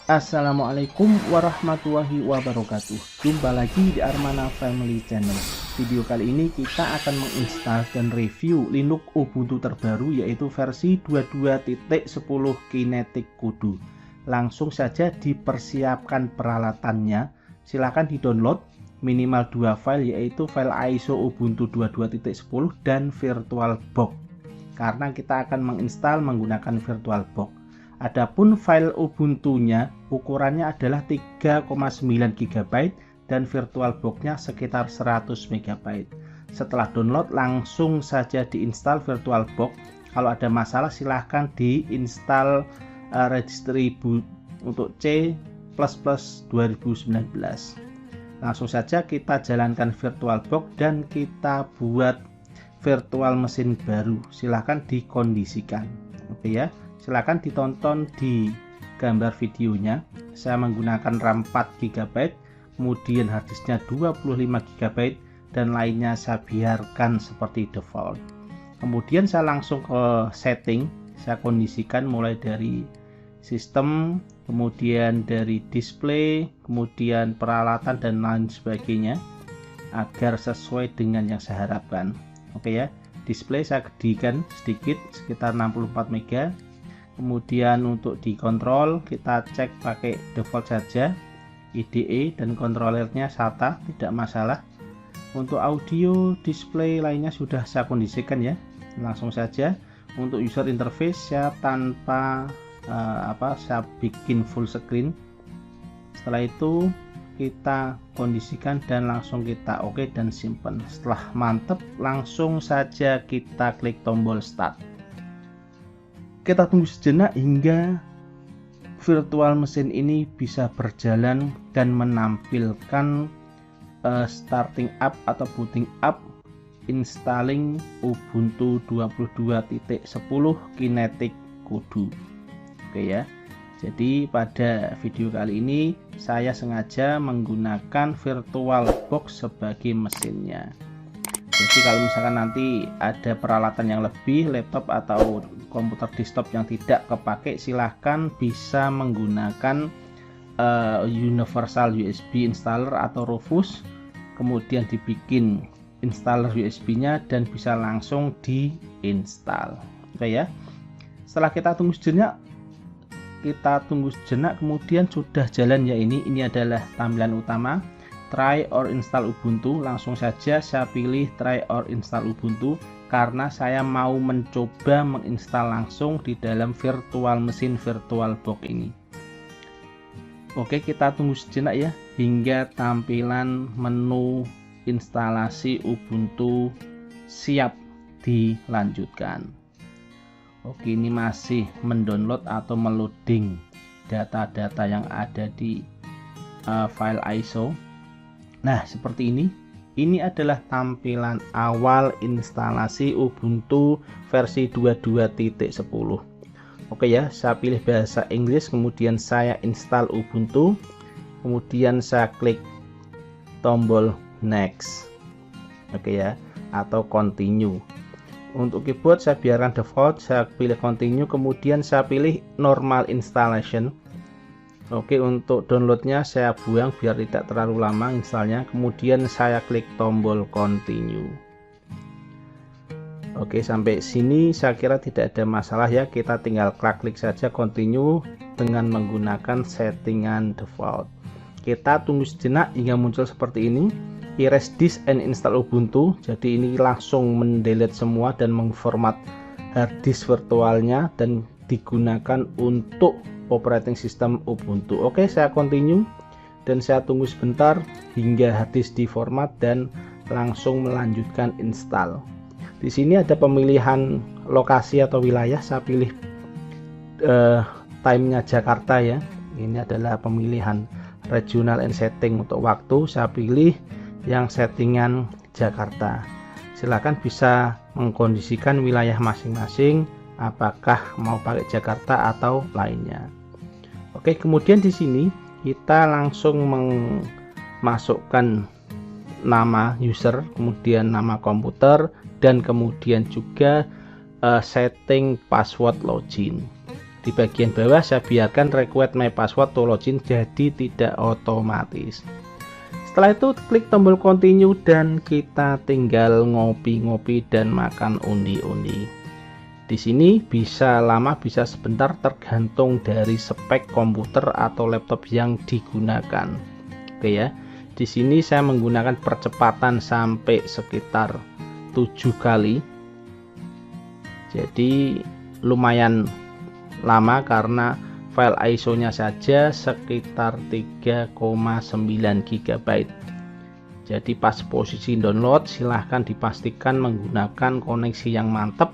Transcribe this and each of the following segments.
Assalamualaikum warahmatullahi wabarakatuh. Jumpa lagi di Armana Family Channel. Video kali ini kita akan menginstal dan review Linux Ubuntu terbaru, yaitu versi 22.10 Kinetic Kudu. Langsung saja dipersiapkan peralatannya. Silahkan di-download minimal 2 file, yaitu file ISO Ubuntu 22.10 dan VirtualBox, karena kita akan menginstal menggunakan VirtualBox. Adapun file Ubuntu-nya ukurannya adalah 3,9 GB dan VirtualBox-nya sekitar 100 MB. Setelah download langsung saja diinstal VirtualBox. Kalau ada masalah silahkan diinstal registry boot untuk C++ 2019. Langsung saja kita jalankan VirtualBox dan kita buat virtual mesin baru. Silahkan dikondisikan. Oke ya. Silahkan ditonton di gambar videonya. Saya menggunakan RAM 4 GB, kemudian harddisknya 25 GB, dan lainnya saya biarkan seperti default. Kemudian saya langsung ke setting. Saya kondisikan mulai dari sistem, kemudian dari display, kemudian peralatan dan lain sebagainya, agar sesuai dengan yang saya harapkan. Oke ya, display saya gedekan sedikit, sekitar 64 MB. Kemudian untuk dikontrol kita cek pakai default saja, IDE dan kontrolernya SATA, tidak masalah. Untuk audio, display lainnya sudah saya kondisikan ya. Langsung saja untuk user interface saya tanpa saya bikin full screen. Setelah itu kita kondisikan dan langsung kita oke dan simpan. Setelah mantap langsung saja kita klik tombol start. Kita tunggu sejenak hingga virtual mesin ini bisa berjalan dan menampilkan starting up atau booting up installing Ubuntu 22.10 Kinetic Kudu. Oke ya. Jadi pada video kali ini saya sengaja menggunakan VirtualBox sebagai mesinnya. Jadi kalau misalkan nanti ada peralatan yang lebih, laptop atau komputer desktop yang tidak kepake, silahkan bisa menggunakan universal USB installer atau Rufus, kemudian dibikin installer USB-nya dan bisa langsung diinstal. Oke ya. Setelah kita tunggu sejenak, kemudian sudah jalan ya ini adalah tampilan utama. Try or install Ubuntu. Langsung saja saya pilih try or install Ubuntu karena saya mau mencoba menginstal langsung di dalam virtual mesin VirtualBox ini. Oke, kita tunggu sejenak ya hingga tampilan menu instalasi Ubuntu siap dilanjutkan. Oke, ini masih mendownload atau meloading data-data yang ada di file ISO. Nah, seperti ini. Ini adalah tampilan awal instalasi Ubuntu versi 22.10. Oke ya, saya pilih bahasa Inggris, kemudian saya install Ubuntu, kemudian saya klik tombol next. Oke ya, atau continue. Untuk keyboard saya biarkan default, saya pilih continue, kemudian saya pilih normal installation. Oke, untuk downloadnya saya buang biar tidak terlalu lama installnya. Kemudian saya klik tombol continue. Oke, sampai sini saya kira tidak ada masalah ya. Kita tinggal klik saja continue dengan menggunakan settingan default. Kita tunggu sejenak hingga muncul seperti ini. Erase disk and install Ubuntu. Jadi ini langsung mendelete semua dan mengformat hard disk virtualnya dan digunakan untuk operating system Ubuntu. Oke, saya continue dan saya tunggu sebentar hingga harddisk diformat dan langsung melanjutkan install. Di sini ada pemilihan lokasi atau wilayah. Saya pilih time-nya Jakarta ya. Ini adalah pemilihan regional and setting untuk waktu. Saya pilih yang settingan Jakarta. Silakan bisa mengkondisikan wilayah masing-masing, apakah mau pakai Jakarta atau lainnya. Oke, kemudian di sini kita langsung memasukkan nama user, kemudian nama komputer, dan kemudian juga setting password login. Di bagian bawah saya biarkan request my password to login, jadi tidak otomatis. Setelah itu klik tombol continue dan kita tinggal ngopi-ngopi dan makan undi-undi. Di sini bisa lama bisa sebentar tergantung dari spek komputer atau laptop yang digunakan. Oke ya. Di sini saya menggunakan percepatan sampai sekitar 7 kali. Jadi lumayan lama karena file ISO-nya saja sekitar 3,9 GB. Jadi pas posisi download silahkan dipastikan menggunakan koneksi yang mantap,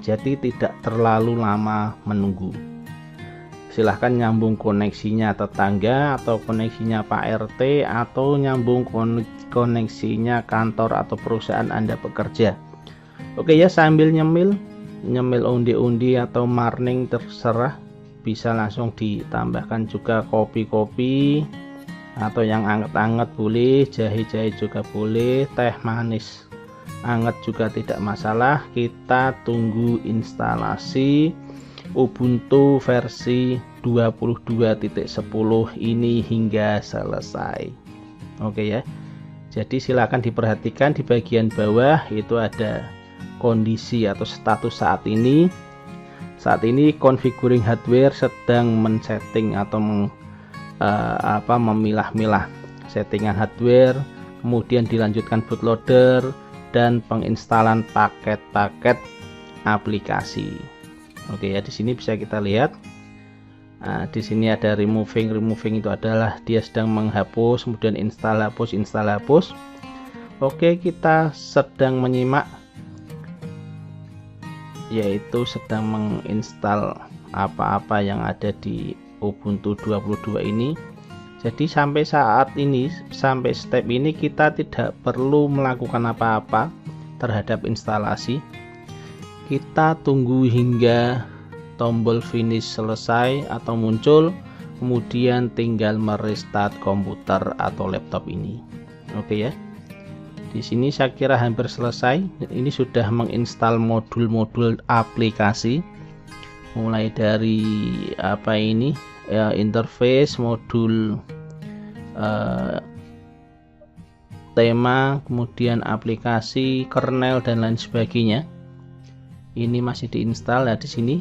jadi tidak terlalu lama menunggu. Silahkan nyambung koneksinya tetangga atau koneksinya Pak RT atau nyambung koneksinya kantor atau perusahaan Anda bekerja. Oke ya, sambil nyemil undi-undi atau marning terserah, bisa langsung ditambahkan juga kopi-kopi atau yang anget-anget boleh, jahe-jahe juga boleh, teh manis anget juga tidak masalah. Kita tunggu instalasi Ubuntu versi 22.10 ini hingga selesai. Oke ya, jadi silakan diperhatikan di bagian bawah itu ada kondisi atau status saat ini. Saat ini configuring hardware sedang men-setting atau memilah-milah settingan hardware, kemudian dilanjutkan bootloader dan penginstalan paket-paket aplikasi. Oke ya, di sini bisa kita lihat. Nah, di sini ada removing itu adalah dia sedang menghapus, kemudian install hapus. Oke, kita sedang menyimak yaitu sedang menginstal apa-apa yang ada di Ubuntu 22 ini. Jadi sampai saat ini, sampai step ini kita tidak perlu melakukan apa-apa terhadap instalasi. Kita tunggu hingga tombol finish selesai atau muncul, kemudian tinggal merestart komputer atau laptop ini. Oke ya. Di sini saya kira hampir selesai. Ini sudah menginstal modul-modul aplikasi, mulai dari interface, modul tema, kemudian aplikasi, kernel dan lain sebagainya. Ini masih diinstal ya di sini.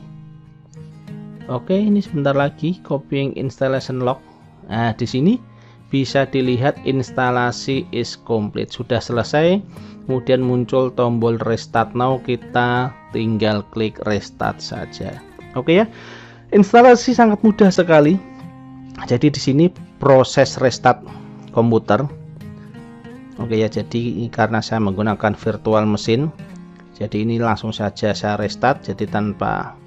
Oke, ini sebentar lagi copying installation log. Nah, di sini bisa dilihat instalasi is complete, sudah selesai. Kemudian muncul tombol restart now, kita tinggal klik restart saja. Oke ya, instalasi sangat mudah sekali. Jadi di sini proses restart komputer. Oke ya, jadi karena saya menggunakan virtual machine, jadi ini langsung saja saya restart, jadi tanpa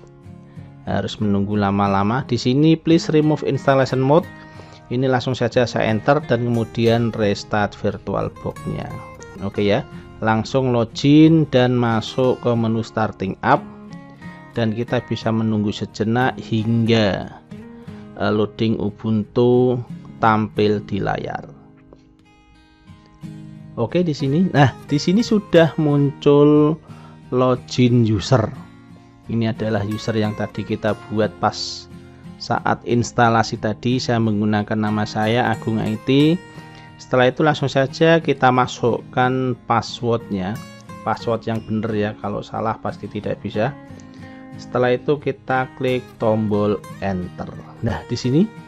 harus menunggu lama-lama. Di sini please remove installation mode. Ini langsung saja saya enter dan kemudian restart virtual box-nya. Oke ya, langsung login dan masuk ke menu starting up, dan kita bisa menunggu sejenak hingga loading Ubuntu tampil di layar. Oke, di sini. Nah, di sini sudah muncul login user. Ini adalah user yang tadi kita buat pas saat instalasi tadi. Saya menggunakan nama saya Agung IT. Setelah itu langsung saja kita masukkan passwordnya, password yang benar ya, kalau salah pasti tidak bisa. Setelah itu kita klik tombol enter. Nah, di sini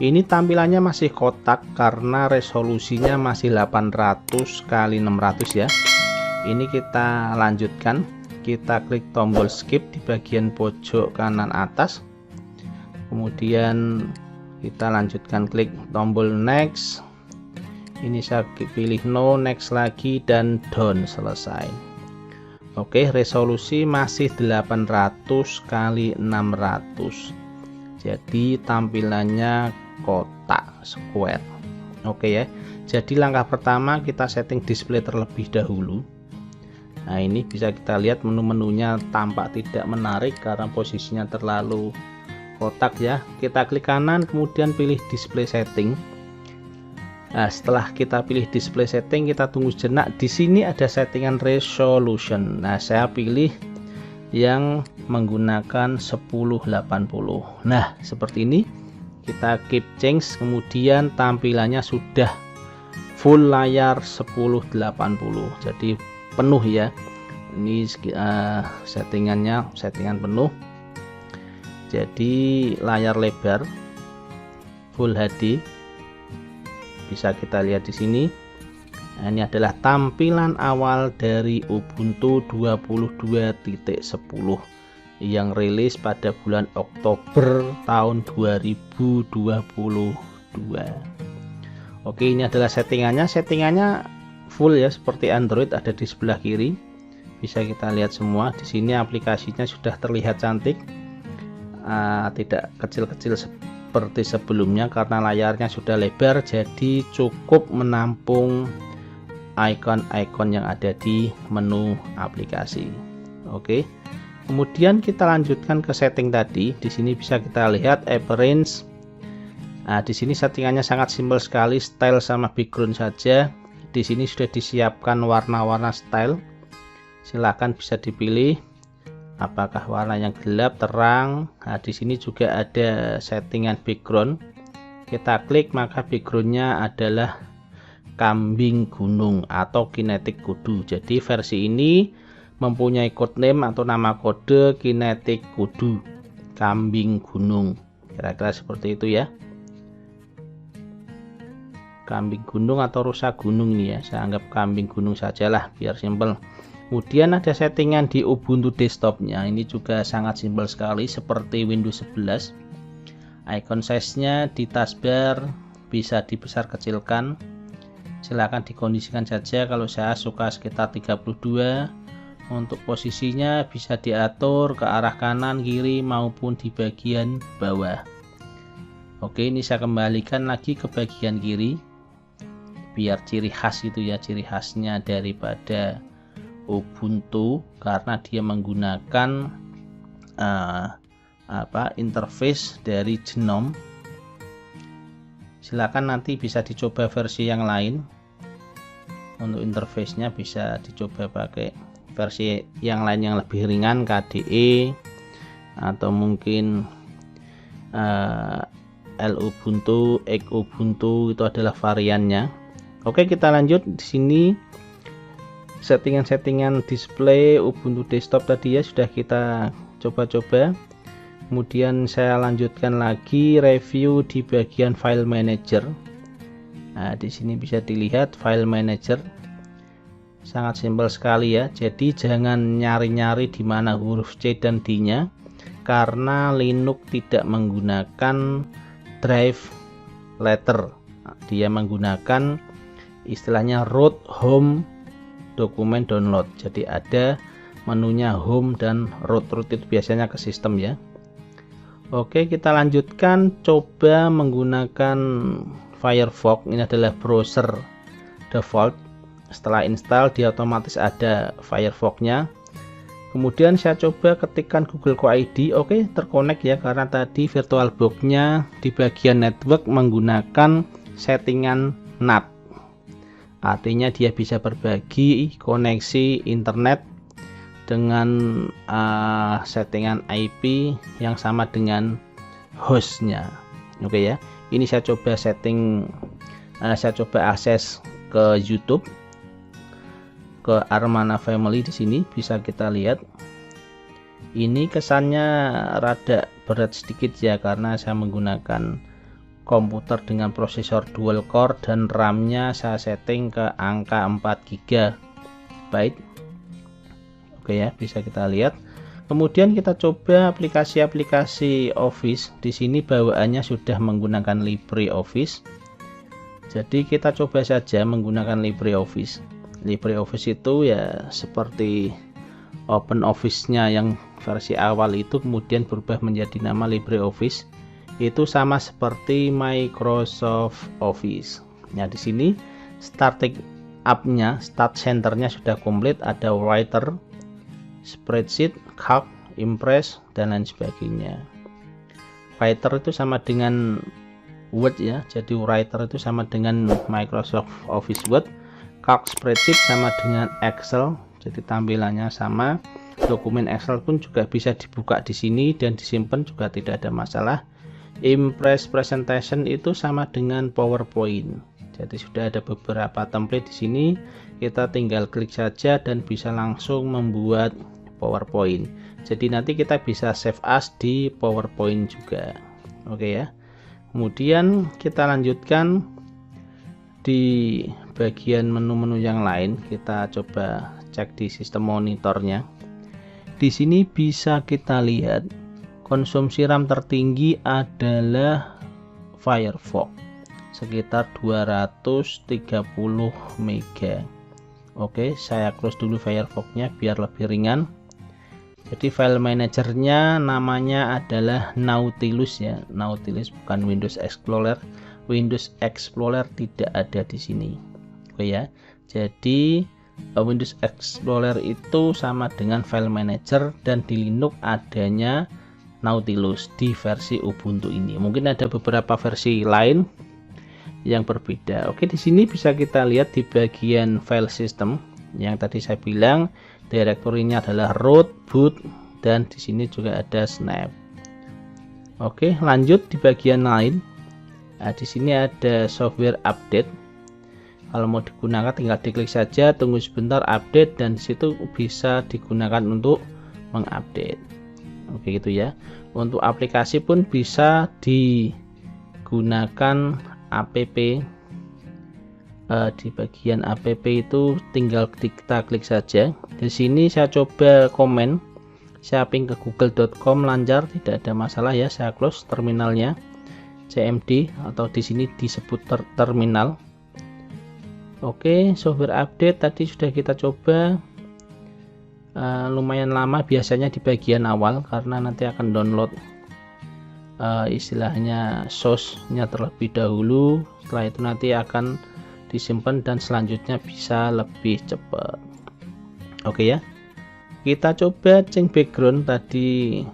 ini tampilannya masih kotak karena resolusinya masih 800 x 600 ya. Ini kita lanjutkan, kita klik tombol skip di bagian pojok kanan atas, kemudian kita lanjutkan klik tombol next. Ini saya pilih no, next lagi, dan done, selesai. Oke, resolusi masih 800 x 600, jadi tampilannya kotak square. Oke ya, jadi langkah pertama kita setting display terlebih dahulu. Nah, ini bisa kita lihat menu-menunya tampak tidak menarik karena posisinya terlalu kotak ya. Kita klik kanan, kemudian pilih display setting. Nah, setelah kita pilih display setting, kita tunggu sejenak. Di sini ada settingan resolution. Nah, saya pilih yang menggunakan 1080. Nah, seperti ini. Kita keep change, kemudian tampilannya sudah full layar 1080. Jadi penuh ya. Ini settingan penuh. Jadi layar lebar full HD. Bisa kita lihat di sini. Nah, ini adalah tampilan awal dari Ubuntu 22.10 yang rilis pada bulan Oktober tahun 2022. Oke, ini adalah settingannya full ya, seperti Android, ada di sebelah kiri. Bisa kita lihat semua. Di sini aplikasinya sudah terlihat cantik, tidak kecil-kecil seperti sebelumnya karena layarnya sudah lebar, jadi cukup menampung icon-icon yang ada di menu aplikasi. Oke. Kemudian kita lanjutkan ke setting tadi. Di sini bisa kita lihat appearance. Nah, di sini settingannya sangat simpel sekali, style sama background saja. Di sini sudah disiapkan warna-warna style. Silahkan bisa dipilih apakah warna yang gelap, terang. Nah, di sini juga ada settingan background. Kita klik maka backgroundnya adalah kambing gunung atau kinetic kudu. Jadi versi ini mempunyai codename atau nama kode kinetic kudu, kambing gunung, kira-kira seperti itu ya. Kambing gunung atau rusa gunung ini ya, saya anggap kambing gunung sajalah biar simpel. Kemudian ada settingan di Ubuntu desktopnya, ini juga sangat simpel sekali seperti Windows 11. Icon size-nya di taskbar bisa dibesar kecilkan, silahkan dikondisikan saja. Kalau saya suka sekitar 32. Untuk posisinya bisa diatur ke arah kanan, kiri maupun di bagian bawah. Oke, ini saya kembalikan lagi ke bagian kiri biar ciri khas itu ya, ciri khasnya daripada Ubuntu karena dia menggunakan interface dari Gnome. Silakan nanti bisa dicoba versi yang lain. Untuk interface-nya bisa dicoba pakai versi yang lain yang lebih ringan, KDE atau mungkin Lubuntu, Xubuntu, itu adalah variannya. Oke, kita lanjut. Di sini settingan display Ubuntu desktop tadi ya sudah kita coba-coba. Kemudian saya lanjutkan lagi review di bagian file manager. Nah, di sini bisa dilihat file manager. Sangat simpel sekali ya. Jadi jangan nyari-nyari di mana huruf C dan D-nya karena Linux tidak menggunakan drive letter. Dia menggunakan istilahnya root, home, dokumen, download. Jadi ada menunya home dan root. Root itu biasanya ke sistem ya. Oke, kita lanjutkan coba menggunakan Firefox. Ini adalah browser default. Setelah install dia otomatis ada Firefox-nya. Kemudian saya coba ketikkan Google Co.id. Oke, terkonek ya karena tadi VirtualBox-nya di bagian network menggunakan settingan NAT. Artinya dia bisa berbagi koneksi internet dengan settingan IP yang sama dengan hostnya. Oke ya. Ini saya coba akses ke YouTube, ke Armana Family. Di sini bisa kita lihat. Ini kesannya rada berat sedikit ya karena saya menggunakan komputer dengan prosesor dual core dan RAM-nya saya setting ke angka 4 GB. Oke ya, bisa kita lihat. Kemudian kita coba aplikasi-aplikasi Office. Di sini bawaannya sudah menggunakan LibreOffice. Jadi kita coba saja menggunakan LibreOffice. LibreOffice itu ya seperti OpenOffice-nya yang versi awal itu kemudian berubah menjadi nama LibreOffice. Itu sama seperti Microsoft Office. Nah, di sini starting up-nya, start center-nya sudah komplit, ada Writer, Spreadsheet, Calc, Impress dan lain sebagainya. Writer itu sama dengan Word ya. Jadi Writer itu sama dengan Microsoft Office Word. Calc, Spreadsheet sama dengan Excel. Jadi tampilannya sama. dokumen Excel pun juga bisa dibuka di sini dan disimpan juga tidak ada masalah. Impress presentation itu sama dengan PowerPoint. Jadi sudah ada beberapa template di sini, kita tinggal klik saja dan bisa langsung membuat PowerPoint. Jadi nanti kita bisa save as di PowerPoint juga. Oke ya. Kemudian kita lanjutkan di bagian menu-menu yang lain. Kita coba cek di sistem monitornya. Di sini bisa kita lihat konsumsi RAM tertinggi adalah Firefox sekitar 230 mega. Oke, saya close dulu Firefox-nya biar lebih ringan. Jadi file manajernya namanya adalah Nautilus ya, Nautilus bukan Windows Explorer. Windows Explorer tidak ada di sini. Oke ya. Jadi Windows Explorer itu sama dengan file manager, dan di Linux adanya Nautilus di versi Ubuntu ini. Mungkin ada beberapa versi lain yang berbeda. Oke, di sini bisa kita lihat di bagian file system yang tadi saya bilang direktorinya adalah root, boot, dan di sini juga ada snap. Oke, lanjut di bagian lain. Nah, di sini ada software update. Kalau mau digunakan tinggal diklik saja, tunggu sebentar update, dan disitu bisa digunakan untuk mengupdate. Oke gitu ya. Untuk aplikasi pun bisa digunakan app. Di bagian app itu tinggal kita klik saja. Di sini saya coba komen, saya ping ke google.com lancar, tidak ada masalah ya. Saya close terminalnya, CMD atau di sini disebut terminal. Oke, software update tadi sudah kita coba. Lumayan lama biasanya di bagian awal karena nanti akan download istilahnya source-nya terlebih dahulu. Setelah itu nanti akan disimpan dan selanjutnya bisa lebih cepat. Oke ya, kita coba change background tadi.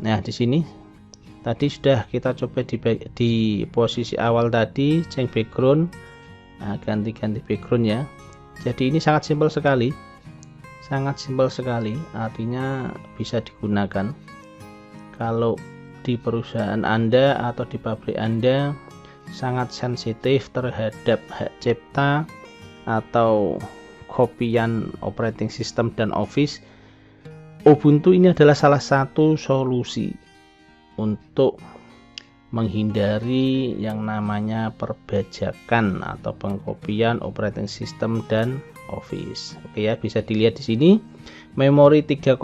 Nah, di sini tadi sudah kita coba di posisi awal tadi change background. Nah, ganti-ganti background ya. Jadi ini sangat simpel sekali, artinya bisa digunakan kalau di perusahaan Anda atau di pabrik Anda sangat sensitif terhadap hak cipta atau kopian operating system dan Office. Ubuntu ini adalah salah satu solusi untuk menghindari yang namanya perbajakan atau pengkopian operating system dan Office. Oke ya, bisa dilihat di sini memori 3,8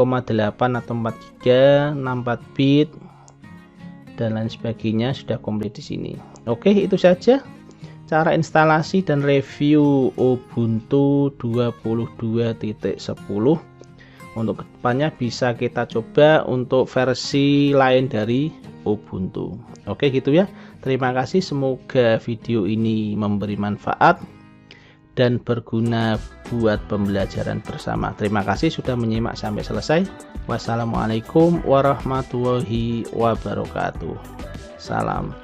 atau 4 GB, 64 bit dan lain sebagainya sudah komplit di sini. Oke, itu saja cara instalasi dan review Ubuntu 22.10. Untuk kedepannya bisa kita coba untuk versi lain dari Ubuntu. Oke gitu ya. Terima kasih, semoga video ini memberi manfaat dan berguna buat pembelajaran bersama. Terima kasih sudah menyimak sampai selesai. Wassalamualaikum warahmatullahi wabarakatuh. Salam.